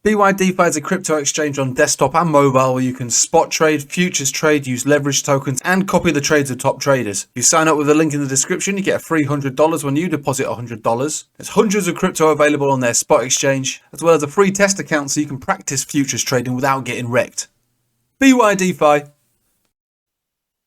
BYDFi is a crypto exchange on desktop and mobile where you can spot trade, futures trade, use leverage tokens, and copy the trades of top traders. If you sign up with the link in the description, you get a free $100 when you deposit $100. There's hundreds of crypto available on their spot exchange, as well as a free test account so you can practice futures trading without getting wrecked. BYDFi.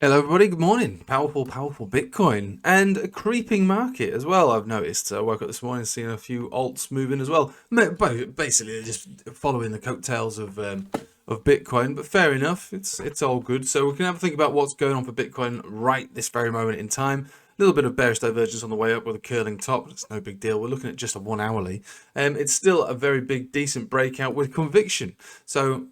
Hello everybody, good morning. Powerful Bitcoin and a creeping market as well, I've noticed. I woke up this morning seeing a few alts moving as well. Basically they're just following the coattails of Bitcoin, but fair enough, it's all good. So we can have a think about what's going on for Bitcoin right this very moment in time. A little bit of bearish divergence on the way up with a curling top. It's no big deal. We're looking at just a 1 hourly. It's still a very big, decent breakout with conviction. So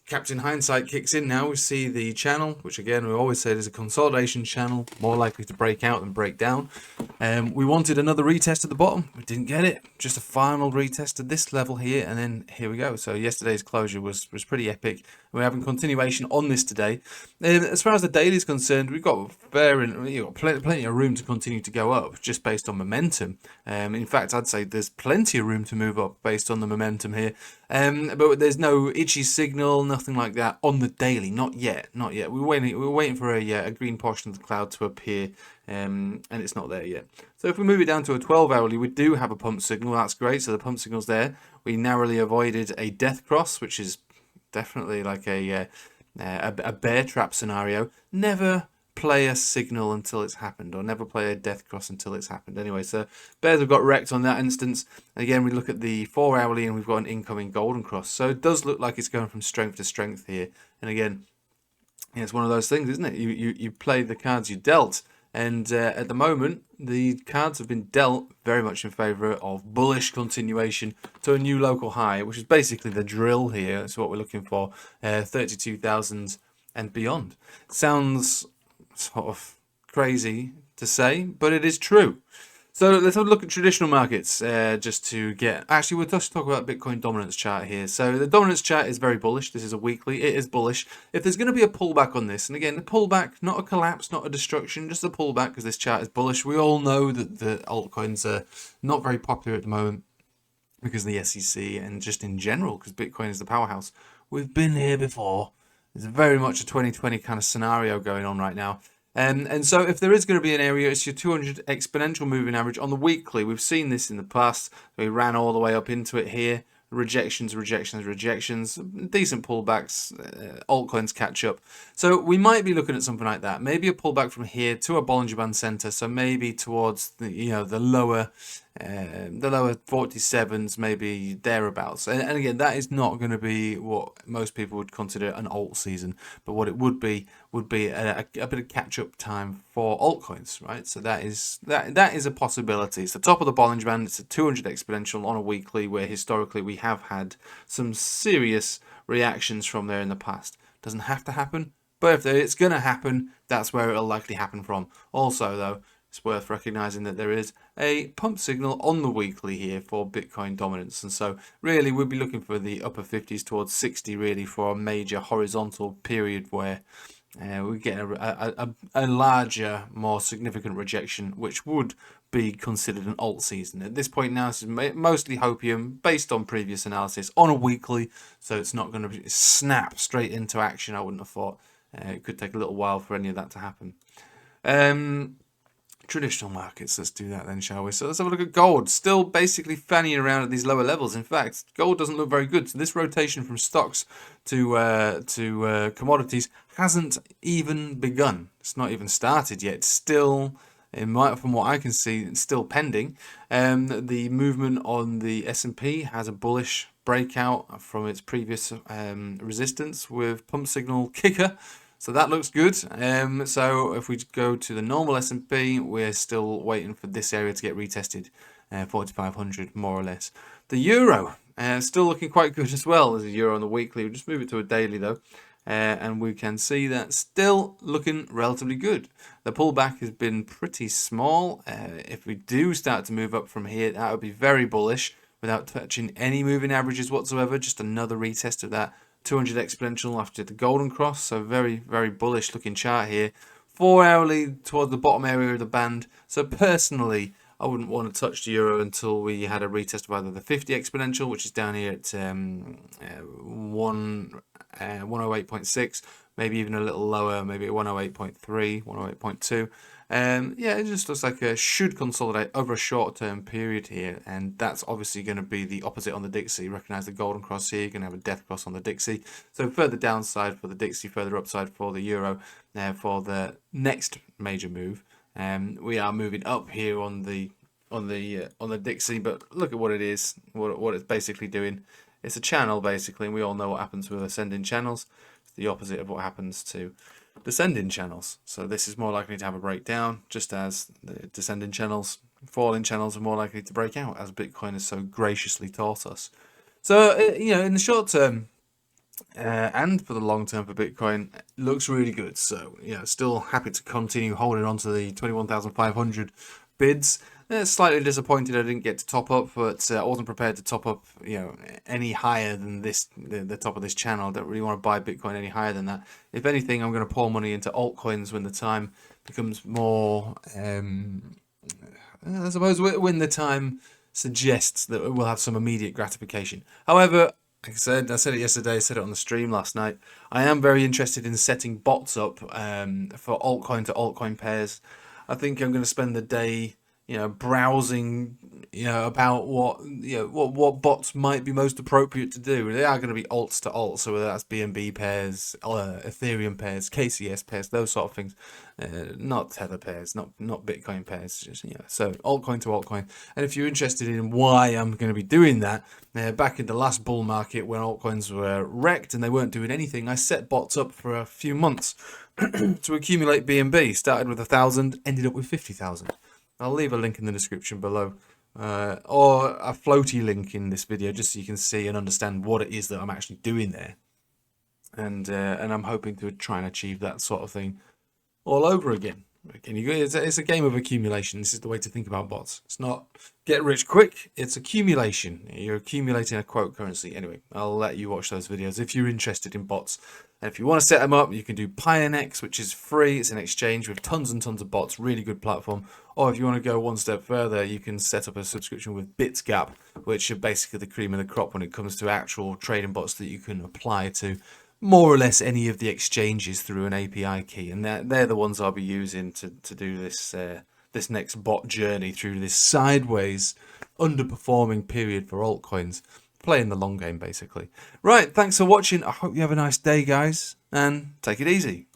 Captain Hindsight kicks in now. We see the channel, which again we always said is a consolidation channel, more likely to break out than break down. We wanted another retest at the bottom. We didn't get it. Just a final retest at this level here, and then here we go. So yesterday's closure was pretty epic. We're having continuation on this today. As far as the daily is concerned, we've got plenty of room to continue to go up just based on momentum. In fact, I'd say there's plenty of room to move up based on the momentum here. But there's no itchy signal, nothing like that on the daily. Not yet. We're waiting for a green portion of the cloud to appear, and it's not there yet. So if we move it down to a 12 hourly, we do have a pump signal. That's great. So the pump signal's there. We narrowly avoided a death cross, which is definitely like a bear trap scenario. Never play a signal until it's happened, or never play a death cross until it's happened. Anyway, so bears have got wrecked on that instance. Again, we look at the 4 hourly and we've got an incoming golden cross. So it does look like it's going from strength to strength here. And again, it's one of those things, isn't it? You play the cards you dealt. And at the moment, the cards have been dealt very much in favour of bullish continuation to a new local high, which is basically the drill here. That's what we're looking for, 32,000 and beyond. Sounds sort of crazy to say, but it is true. So let's have a look at traditional markets just to get... Actually, we'll just talk about Bitcoin dominance chart here. So the dominance chart is very bullish. This is a weekly. It is bullish. If there's going to be a pullback on this, and again, a pullback, not a collapse, not a destruction, just a pullback because this chart is bullish. We all know that the altcoins are not very popular at the moment because of the SEC and just in general because Bitcoin is the powerhouse. We've been here before. It's very much a 2020 kind of scenario going on right now. And so if there is going to be an area, it's your 200 exponential moving average on the weekly. We've seen this in the past. We ran all the way up into it here. Rejections, decent pullbacks, altcoins catch up. So we might be looking at something like that. Maybe a pullback from here to a Bollinger Band center. So maybe towards the the lower 47s, maybe thereabouts. And again, that is not going to be what most people would consider an alt season, but what it would be a bit of catch-up time for altcoins, right? So that is a possibility. It's the top of the Bollinger Band. It's a 200 exponential on a weekly, where historically we have had some serious reactions from there in the past. Doesn't have to happen, but if it's going to happen, that's where it'll likely happen from. Also, though, it's worth recognizing that there is a pump signal on the weekly here for Bitcoin dominance. And so really we'll be looking for the upper 50s towards 60 really for a major horizontal period where we get a larger, more significant rejection, which would be considered an alt season. At this point now, this is mostly hopium based on previous analysis on a weekly, so it's not going to snap straight into action. I wouldn't have thought. It could take a little while for any of that to happen. Traditional markets, let's do that then, shall we? So let's have a look at gold. Still basically fanning around at these lower levels. In fact, gold doesn't look very good. So this rotation from stocks to commodities hasn't even begun. It's not even started yet. Still, from what I can see, it's still pending. The movement on the S&P has a bullish breakout from its previous resistance with pump signal kicker. So that looks good. So if we go to the normal S&P, we're still waiting for this area to get retested, 4,500 more or less. The euro still looking quite good as well as a euro on the weekly. We'll just move it to a daily though, and we can see that still looking relatively good. The pullback has been pretty small. If we do start to move up from here, that would be very bullish without touching any moving averages whatsoever. Just another retest of that 200 exponential after the golden cross. So very, very bullish looking chart here. 4 hourly toward the bottom area of the band. So personally, I wouldn't want to touch the euro until we had a retest of either the 50 exponential, which is down here at 108.6, maybe even a little lower, maybe at 108.3, 108.2. Yeah, it just looks like it should consolidate over a short-term period here, and that's obviously going to be the opposite on the Dixie. Recognize the golden cross here, you're going to have a death cross on the Dixie. So further downside for the Dixie, further upside for the euro for the next major move. We are moving up here on the Dixie, but look at what it is, what it's basically doing. It's a channel basically, and we all know what happens with ascending channels. It's the opposite of what happens to descending channels. So this is more likely to have a breakdown, just as the descending channels, falling channels are more likely to break out, as Bitcoin has so graciously taught us. So you know, in the short term and for the long term for Bitcoin, it looks really good. So yeah, still happy to continue holding on to the 21,500 bids. Slightly disappointed I didn't get to top up, but I wasn't prepared to top up, you know, any higher than this, the top of this channel. I don't really want to buy Bitcoin any higher than that. If anything, I'm going to pour money into altcoins when the time becomes more, I suppose, when the time suggests that we'll have some immediate gratification. However, like I said it yesterday, I said it on the stream last night, I am very interested in setting bots up for altcoin to altcoin pairs. I think I'm going to spend the day, you know, browsing, you know, about what, you know, what bots might be most appropriate to do. They are going to be alts to alts, so whether that's BNB pairs, Ethereum pairs, KCS pairs, those sort of things. Not Tether pairs, not Bitcoin pairs. Just, you know, so altcoin to altcoin. And if you're interested in why I'm going to be doing that, back in the last bull market when altcoins were wrecked and they weren't doing anything, I set bots up for a few months to accumulate BNB. Started with 1,000, ended up with 50,000. I'll leave a link in the description below, or a floaty link in this video, just so you can see and understand what it is that I'm actually doing there. And I'm hoping to try and achieve that sort of thing all over again. It's a game of accumulation. This is the way to think about bots. It's not get rich quick, it's accumulation. You're accumulating a quote currency. Anyway, I'll let you watch those videos if you're interested in bots. And if you want to set them up, you can do Pionex, which is free. It's an exchange with tons and tons of bots, really good platform. Or if you want to go one step further, you can set up a subscription with Bitsgap, which are basically the cream of the crop when it comes to actual trading bots that you can apply to more or less any of the exchanges through an API key. And they're the ones I'll be using to do this this next bot journey through this sideways underperforming period for altcoins. Playing the long game, basically. Right, thanks for watching. I hope you have a nice day, guys, and take it easy.